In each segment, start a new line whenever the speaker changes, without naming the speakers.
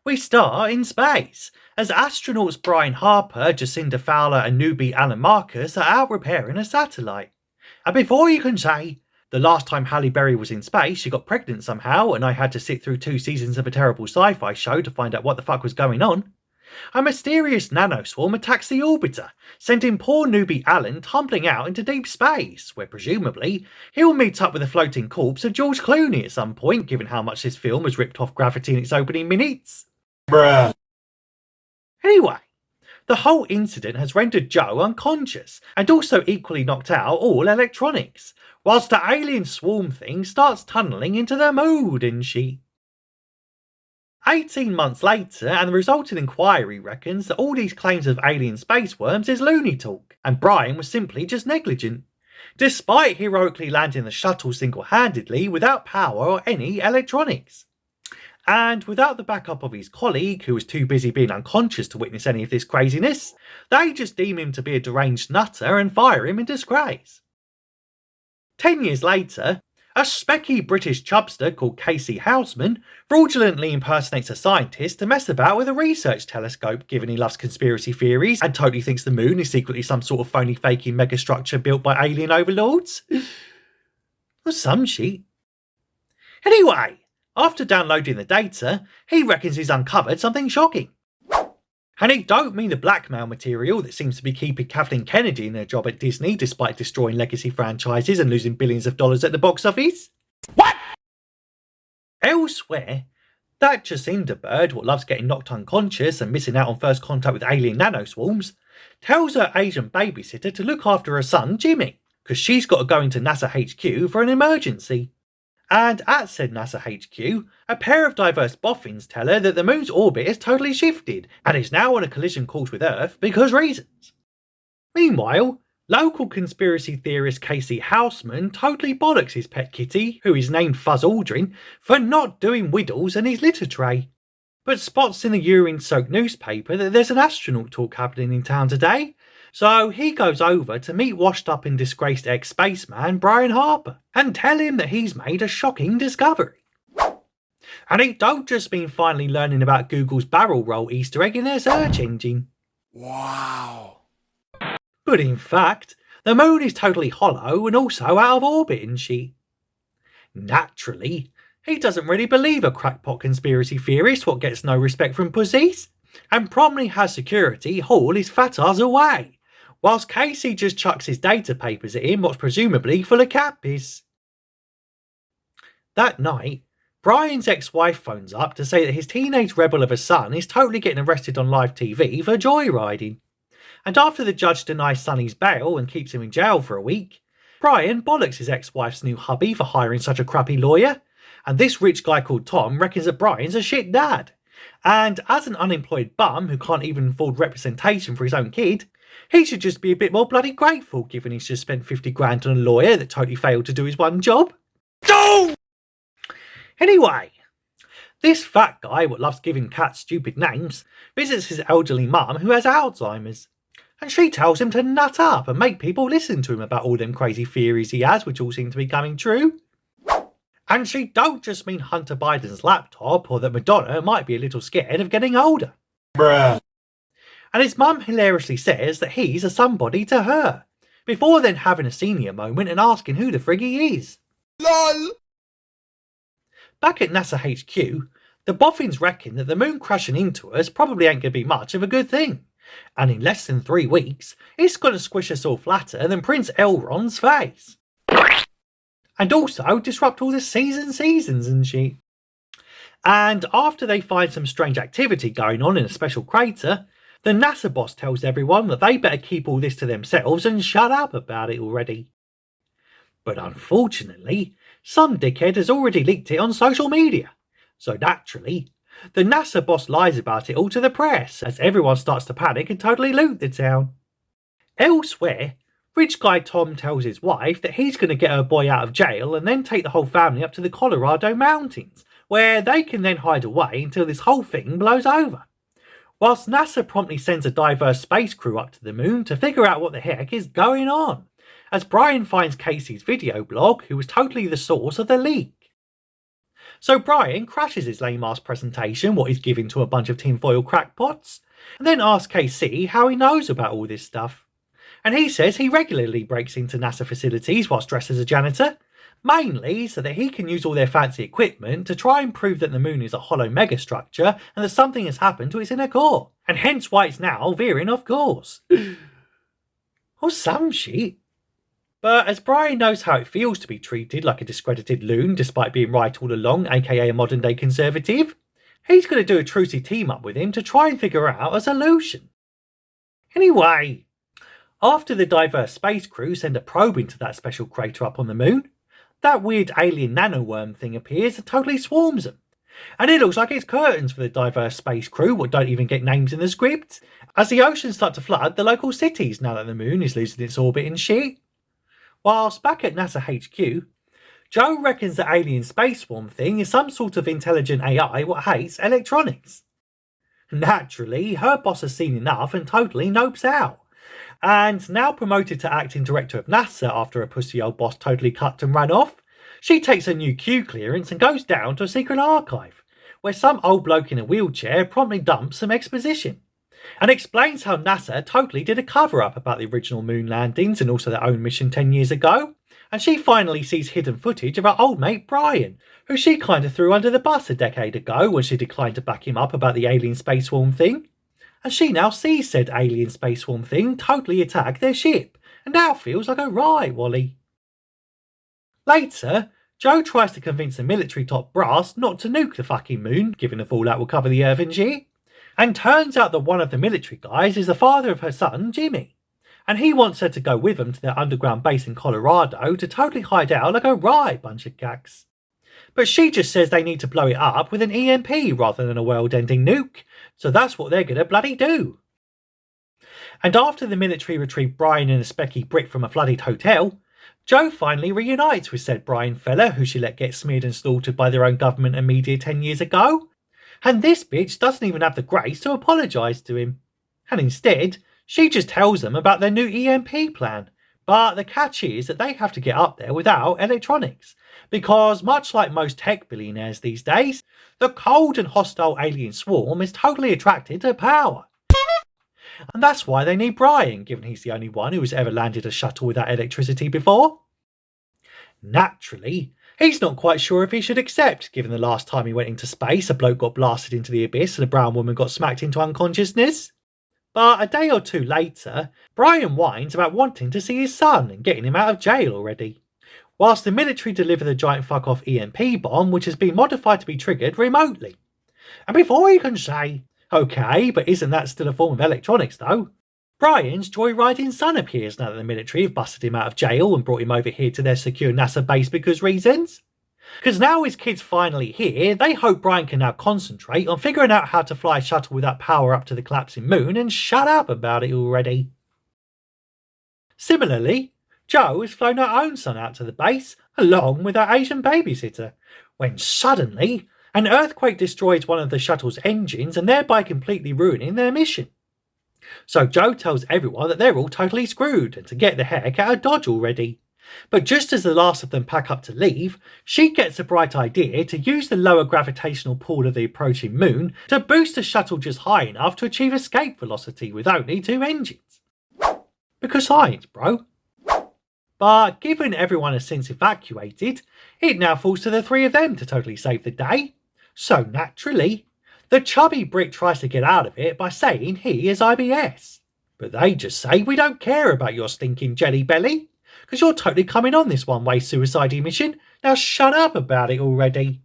We start in space, as astronauts Brian Harper, Jacinda Fowler, and newbie Alan Marcus are out repairing a satellite. And before you can say, the last time Halle Berry was in space, she got pregnant somehow, and I had to sit through 2 seasons of a terrible sci fi show to find out what the fuck was going on, a mysterious nanoswarm attacks the orbiter, sending poor newbie Alan tumbling out into deep space, where presumably he'll meet up with the floating corpse of George Clooney at some point, given how much this film has ripped off Gravity in its opening minutes.
Bruh.
Anyway, the whole incident has rendered Joe unconscious and also equally knocked out all electronics, whilst the alien swarm thing starts tunnelling into the mood and she. 18 months later, and the resulting inquiry reckons that all these claims of alien space worms is loony talk, and Brian was simply just negligent, despite heroically landing the shuttle single-handedly without power or any electronics. And without the backup of his colleague, who was too busy being unconscious to witness any of this craziness, they just deem him to be a deranged nutter and fire him in disgrace. 10 years later, a specky British chubster called Casey Houseman fraudulently impersonates a scientist to mess about with a research telescope, given he loves conspiracy theories and totally thinks the moon is secretly some sort of phony faking megastructure built by alien overlords. Or some shit. Anyway, after downloading the data, he reckons he's uncovered something shocking. And it don't mean the blackmail material that seems to be keeping Kathleen Kennedy in her job at Disney despite destroying legacy franchises and losing billions of dollars at the box office.
What?
Elsewhere, that Jacinda bird, what loves getting knocked unconscious and missing out on first contact with alien nanoswarms, tells her Asian babysitter to look after her son Jimmy, because she's got to go into NASA HQ for an emergency. And at said NASA HQ, a pair of diverse boffins tell her that the moon's orbit has totally shifted and is now on a collision course with Earth because reasons. Meanwhile, local conspiracy theorist Casey Houseman totally bollocks his pet kitty, who is named Fuzz Aldrin, for not doing whittles in his litter tray, but spots in the urine-soaked newspaper that there's an astronaut talk happening in town today. So he goes over to meet washed up and disgraced ex-spaceman Brian Harper and tell him that he's made a shocking discovery. And it don't just mean finally learning about Google's barrel roll Easter egg in their search engine.
Wow.
But in fact, the moon is totally hollow and also out of orbit and shit. Naturally, he doesn't really believe a crackpot conspiracy theorist what gets no respect from pussies, and promptly has security haul his fat ass away, whilst Casey just chucks his data papers at him, what's presumably full of cat piss. That night, Brian's ex-wife phones up to say that his teenage rebel of a son is totally getting arrested on live TV for joyriding. And after the judge denies Sonny's bail and keeps him in jail for a week, Brian bollocks his ex-wife's new hubby for hiring such a crappy lawyer, and this rich guy called Tom reckons that Brian's a shit dad. And as an unemployed bum who can't even afford representation for his own kid, he should just be a bit more bloody grateful given he's just spent 50 grand on a lawyer that totally failed to do his one job.
No!
Anyway, this fat guy what loves giving cats stupid names visits his elderly mum who has Alzheimer's, and she tells him to nut up and make people listen to him about all them crazy theories he has which all seem to be coming true. And she don't just mean Hunter Biden's laptop or that Madonna might be a little scared of getting older.
Bruh.
And his mum hilariously says that he's a somebody to her, before then having a senior moment and asking who the frig he is.
LOL.
Back at NASA HQ, the boffins reckon that the moon crashing into us probably ain't going to be much of a good thing, and in less than 3 weeks, it's going to squish us all flatter than Prince Elrond's face. And also disrupt all the seasons and shit. And after they find some strange activity going on in a special crater, the NASA boss tells everyone that they better keep all this to themselves and shut up about it already. But unfortunately, some dickhead has already leaked it on social media. So naturally, the NASA boss lies about it all to the press as everyone starts to panic and totally loot the town. Elsewhere, rich guy Tom tells his wife that he's going to get her boy out of jail and then take the whole family up to the Colorado mountains, where they can then hide away until this whole thing blows over. Whilst NASA promptly sends a diverse space crew up to the moon to figure out what the heck is going on, as Brian finds Casey's video blog, who was totally the source of the leak. So Brian crashes his lame-ass presentation, what he's giving to a bunch of tinfoil crackpots, and then asks KC how he knows about all this stuff. And he says he regularly breaks into NASA facilities whilst dressed as a janitor, mainly so that he can use all their fancy equipment to try and prove that the moon is a hollow megastructure and that something has happened to its inner core, and hence why it's now veering off course. Or some shit. But as Brian knows how it feels to be treated like a discredited loon despite being right all along, aka a modern day conservative, he's going to do a trucy team up with him to try and figure out a solution. Anyway, after the diverse space crew send a probe into that special crater up on the moon, that weird alien nanoworm thing appears and totally swarms them. And it looks like it's curtains for the diverse space crew, what don't even get names in the script, as the oceans start to flood the local cities now that the moon is losing its orbit and shit. Whilst back at NASA HQ, Joe reckons the alien space swarm thing is some sort of intelligent AI what hates electronics. Naturally, her boss has seen enough and totally nopes out. And now promoted to acting director of NASA after a pussy old boss totally cut and ran off, she takes a new Q clearance and goes down to a secret archive, where some old bloke in a wheelchair promptly dumps some exposition, and explains how NASA totally did a cover-up about the original moon landings and also their own mission 10 years ago, and she finally sees hidden footage of her old mate Brian, who she kinda threw under the bus a decade ago when she declined to back him up about the alien space swarm thing, and she now sees said alien space swarm thing totally attack their ship, and now feels like a right Wally. Later, Joe tries to convince the military top brass not to nuke the fucking moon, given the fallout will cover the Earth and shit. And turns out that one of the military guys is the father of her son, Jimmy. And he wants her to go with him to their underground base in Colorado to totally hide out like a right bunch of cacks. But she just says they need to blow it up with an EMP rather than a world-ending nuke, so that's what they're gonna bloody do. And after the military retrieve Brian and a specky Brit from a flooded hotel, Joe finally reunites with said Brian fella who she let get smeared and slaughtered by their own government and media 10 years ago. And this bitch doesn't even have the grace to apologise to him. And instead, she just tells them about their new EMP plan. But the catch is that they have to get up there without electronics. Because much like most tech billionaires these days, the cold and hostile alien swarm is totally attracted to power. And that's why they need Brian, given he's the only one who has ever landed a shuttle without electricity before. Naturally, he's not quite sure if he should accept, given the last time he went into space, a bloke got blasted into the abyss and a brown woman got smacked into unconsciousness. But a day or two later, Brian whines about wanting to see his son and getting him out of jail already, whilst the military deliver the giant fuck-off EMP bomb, which has been modified to be triggered remotely. And before he can say, okay, but isn't that still a form of electronics though? Brian's joyriding son appears now that the military have busted him out of jail and brought him over here to their secure NASA base because reasons. Because now his kid's finally here, they hope Brian can now concentrate on figuring out how to fly a shuttle without power up to the collapsing moon and shut up about it already. Similarly, Joe has flown her own son out to the base, along with her Asian babysitter, when suddenly an earthquake destroys one of the shuttle's engines and thereby completely ruining their mission. So Joe tells everyone that they're all totally screwed and to get the heck out of Dodge already. But just as the last of them pack up to leave, she gets a bright idea to use the lower gravitational pull of the approaching moon to boost the shuttle just high enough to achieve escape velocity with only 2 engines. Because science, bro. But given everyone has since evacuated, it now falls to the 3 of them to totally save the day. So naturally, the chubby Brit tries to get out of it by saying he is IBS. But they just say, we don't care about your stinking jelly belly, because you're totally coming on this one-way suicide mission. Now shut up about it already.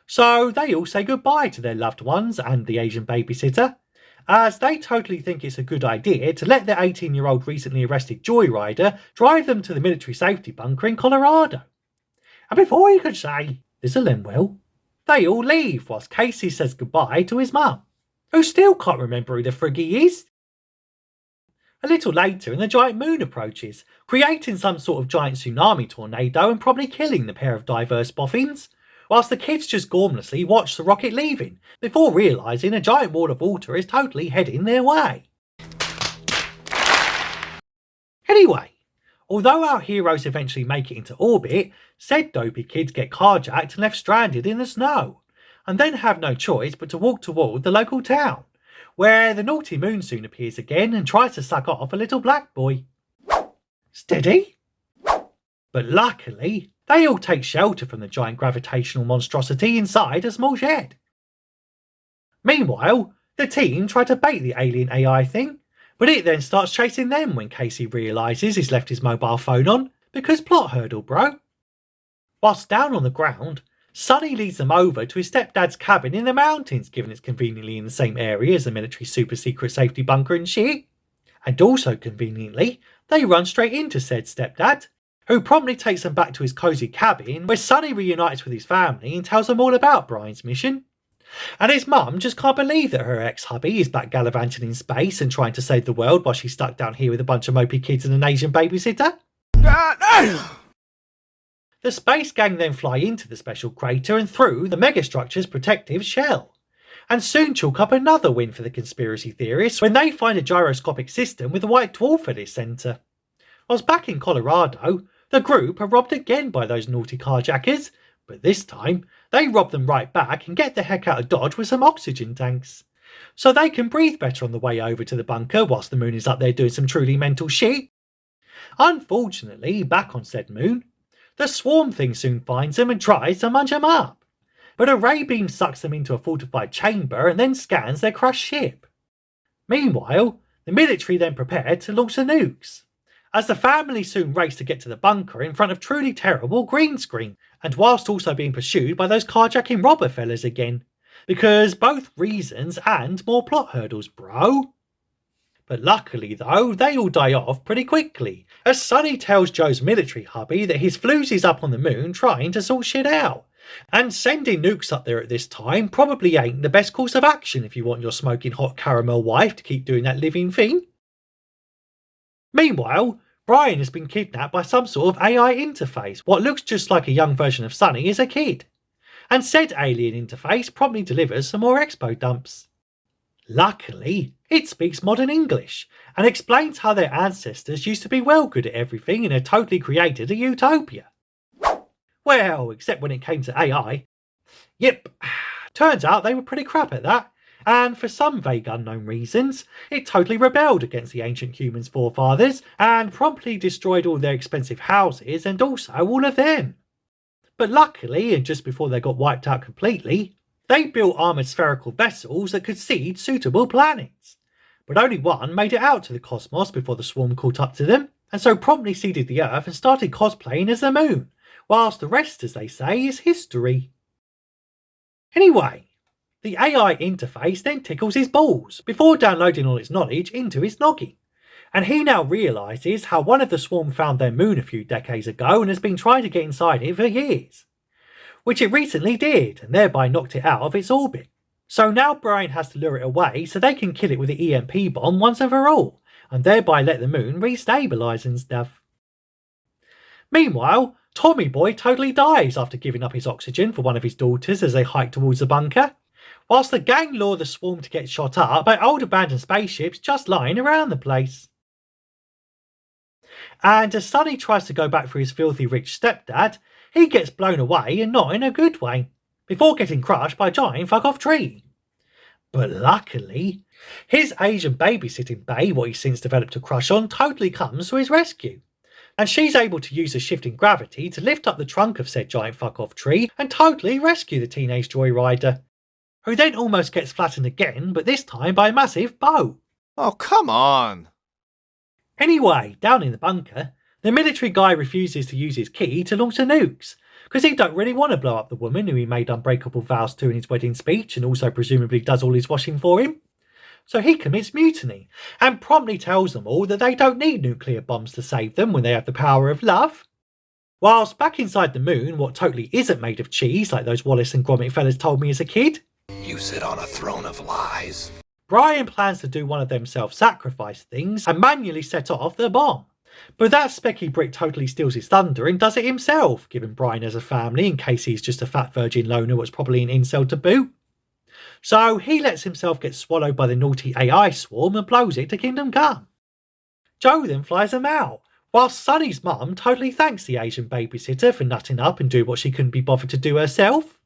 So they all say goodbye to their loved ones and the Asian babysitter, as they totally think it's a good idea to let the 18-year-old recently arrested joyrider drive them to the military safety bunker in Colorado. And before he could say, this'll end well, they all leave whilst Casey says goodbye to his mum, who still can't remember who the frig he is. A little later, and the giant moon approaches, creating some sort of giant tsunami tornado and probably killing the pair of diverse boffins, whilst the kids just gormlessly watch the rocket leaving, before realising a giant wall of water is totally heading their way. Anyway, Although our heroes eventually make it into orbit, said dopey kids get carjacked and left stranded in the snow, and then have no choice but to walk toward the local town, where the naughty moon soon appears again and tries to suck off a little black boy. Steady? But luckily, they all take shelter from the giant gravitational monstrosity inside a small shed. Meanwhile, the team try to bait the alien AI thing, but it then starts chasing them when Casey realises he's left his mobile phone on, because plot hurdle, bro. Whilst down on the ground, Sonny leads them over to his stepdad's cabin in the mountains, given it's conveniently in the same area as the military super secret safety bunker and shit. And also conveniently, they run straight into said stepdad, who promptly takes them back to his cosy cabin, where Sonny reunites with his family and tells them all about Brian's mission. And his mum just can't believe that her ex-hubby is back gallivanting in space and trying to save the world while she's stuck down here with a bunch of mopey kids and an Asian babysitter. The space gang then fly into the special crater and through the megastructure's protective shell, and soon chalk up another win for the conspiracy theorists when they find a gyroscopic system with a white dwarf at its centre. Whilst back in Colorado, the group are robbed again by those naughty carjackers, but this time they rob them right back and get the heck out of Dodge with some oxygen tanks, so they can breathe better on the way over to the bunker whilst the moon is up there doing some truly mental shit. Unfortunately, back on said moon, the swarm thing soon finds them and tries to munch them up, but a ray beam sucks them into a fortified chamber and then scans their crushed ship. Meanwhile, the military then prepare to launch the nukes, as the family soon race to get to the bunker in front of truly terrible green screen, and whilst also being pursued by those carjacking robber fellas again, because both reasons and more plot hurdles, bro. But luckily though, they all die off pretty quickly, as Sonny tells Joe's military hubby that his floozy's up on the moon trying to sort shit out, and sending nukes up there at this time probably ain't the best course of action if you want your smoking hot caramel wife to keep doing that living thing. Meanwhile, Brian has been kidnapped by some sort of AI interface, what looks just like a young version of Sonny as a kid, and said alien interface promptly delivers some more expo dumps. Luckily, it speaks modern English, and explains how their ancestors used to be well good at everything and had totally created a utopia. Well, except when it came to AI. Yep, turns out they were pretty crap at that, and for some vague unknown reasons, it totally rebelled against the ancient humans' forefathers and promptly destroyed all their expensive houses and also all of them. But luckily, and just before they got wiped out completely, they built armoured spherical vessels that could seed suitable planets. But only one made it out to the cosmos before the swarm caught up to them, and so promptly seeded the Earth and started cosplaying as the moon, whilst the rest, as they say, is history. Anyway, the AI interface then tickles his balls before downloading all its knowledge into his noggin, and he now realises how one of the swarm found their moon a few decades ago and has been trying to get inside it for years, which it recently did and thereby knocked it out of its orbit. So now Brian has to lure it away so they can kill it with the EMP bomb once and for all, and thereby let the moon restabilise and stuff. Meanwhile, Tommy Boy totally dies after giving up his oxygen for one of his daughters as they hike towards the bunker, whilst the gang lure the swarm to get shot up by old abandoned spaceships just lying around the place. And as Sonny tries to go back for his filthy rich stepdad, he gets blown away and not in a good way, before getting crushed by a giant fuck-off tree. But luckily, his Asian babysitting bae, what he's since developed a crush on, totally comes to his rescue, and she's able to use the shifting gravity to lift up the trunk of said giant fuck-off tree and totally rescue the teenage joyrider, who then almost gets flattened again, but this time by a massive boat.
Oh, come on.
Anyway, down in the bunker, the military guy refuses to use his key to launch the nukes, because he don't really want to blow up the woman who he made unbreakable vows to in his wedding speech and also presumably does all his washing for him. So he commits mutiny, and promptly tells them all that they don't need nuclear bombs to save them when they have the power of love. Whilst back inside the moon, what totally isn't made of cheese like those Wallace and Gromit fellas told me as a kid,
You sit on a throne of lies.
Brian plans to do one of them self-sacrifice things and manually set off the bomb. But that specky Brit totally steals his thunder and does it himself, given Brian has a family in case he's just a fat virgin loner what's probably an incel to boot. So he lets himself get swallowed by the naughty AI swarm and blows it to Kingdom Come. Joe then flies them out, while Sonny's mum totally thanks the Asian babysitter for nutting up and doing what she couldn't be bothered to do herself.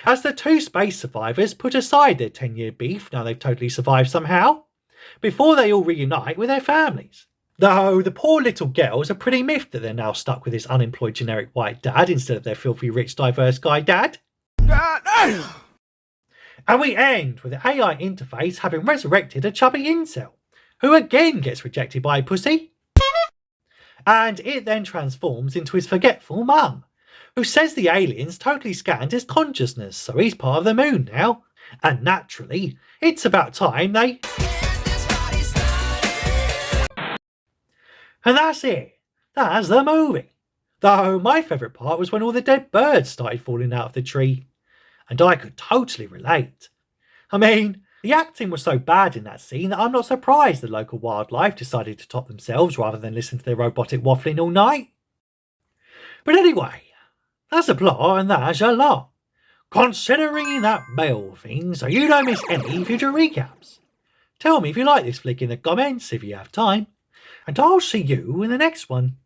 As the two space survivors put aside their 10-year beef, now they've totally survived somehow, before they all reunite with their families. Though the poor little girls are pretty miffed that they're now stuck with this unemployed generic white dad instead of their filthy rich diverse guy dad. And we end with the AI interface having resurrected a chubby incel, who again gets rejected by a pussy. And it then transforms into his forgetful mum, who says the aliens totally scanned his consciousness, so he's part of the moon now. And naturally, it's about time they... And that's it. That's the movie. Though my favourite part was when all the dead birds started falling out of the tree. And I could totally relate. I mean, the acting was so bad in that scene that I'm not surprised the local wildlife decided to top themselves rather than listen to their robotic waffling all night. But anyway, that's the plot and that's your lot. Considering that bell thing so you don't miss any future recaps. Tell me if you like this flick in the comments if you have time. And I'll see you in the next one.